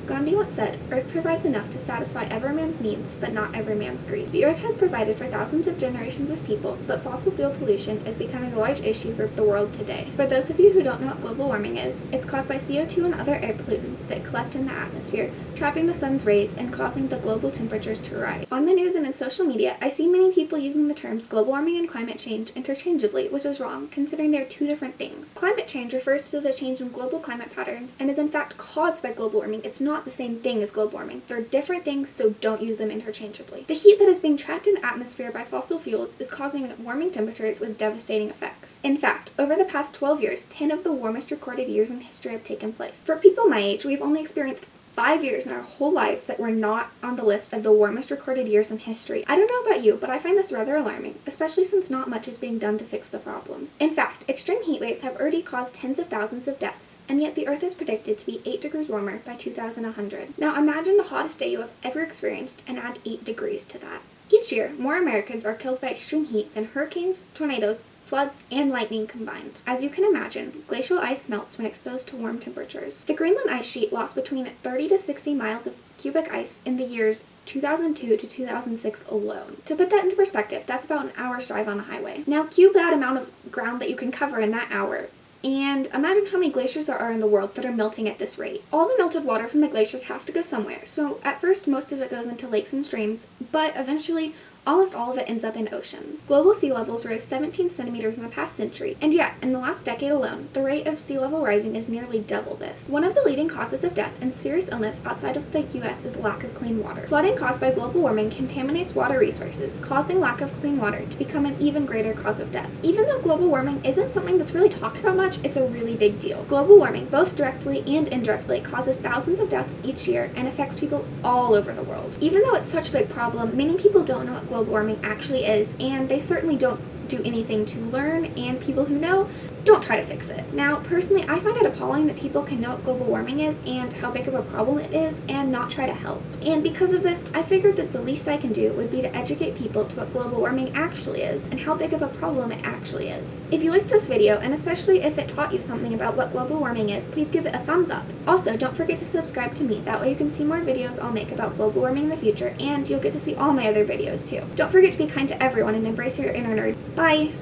Gandhi once said, "Earth provides enough to satisfy every man's needs, but not every man's greed." The Earth has provided for thousands of generations of people, but fossil fuel pollution is becoming a large issue for the world today. For those of you who don't know what global warming is, it's caused by CO2 and other air pollutants that collect in the atmosphere, trapping the sun's rays and causing the global temperatures to rise. On the news and in social media, I see many people using the terms global warming and climate change interchangeably, which is wrong, considering they are two different things. Climate change refers to the change in global climate patterns and is in fact caused by global warming. It's not the same thing as global warming. They're different things, so don't use them interchangeably. The heat that is being trapped in the atmosphere by fossil fuels is causing warming temperatures with devastating effects. In fact, over the past 12 years, 10 of the warmest recorded years in history have taken place. For people my age, we've only experienced 5 years in our whole lives that were not on the list of the warmest recorded years in history. I don't know about you, but I find this rather alarming, especially since not much is being done to fix the problem. In fact, extreme heat waves have already caused tens of thousands of deaths, and yet the Earth is predicted to be 8 degrees warmer by 2100. Now imagine the hottest day you have ever experienced and add 8 degrees to that. Each year, more Americans are killed by extreme heat than hurricanes, tornadoes, floods, and lightning combined. As you can imagine, glacial ice melts when exposed to warm temperatures. The Greenland ice sheet lost between 30 to 60 miles of cubic ice in the years 2002 to 2006 alone. To put that into perspective, that's about an hour's drive on a highway. Now cube that amount of ground that you can cover in that hour, and imagine how many glaciers there are in the world that are melting at this rate. All the melted water from the glaciers has to go somewhere, so at first most of it goes into lakes and streams, but eventually almost all of it ends up in oceans. Global sea levels rose 17 centimeters in the past century, and yet, in the last decade alone, the rate of sea level rising is nearly double this. One of the leading causes of death and serious illness outside of the U.S. is lack of clean water. Flooding caused by global warming contaminates water resources, causing lack of clean water to become an even greater cause of death. Even though global warming isn't something that's really talked about much, it's a really big deal. Global warming, both directly and indirectly, causes thousands of deaths each year and affects people all over the world. Even though it's such a big problem, many people don't know what global warming actually is, and they certainly don't do anything to learn, and people who know don't try to fix it. Now, personally, I find it appalling that people can know what global warming is and how big of a problem it is and not try to help. And because of this, I figured that the least I can do would be to educate people to what global warming actually is and how big of a problem it actually is. If you liked this video, and especially if it taught you something about what global warming is, please give it a thumbs up. Also, don't forget to subscribe to me. That way you can see more videos I'll make about global warming in the future, and you'll get to see all my other videos too. Don't forget to be kind to everyone and embrace your inner nerd. Bye!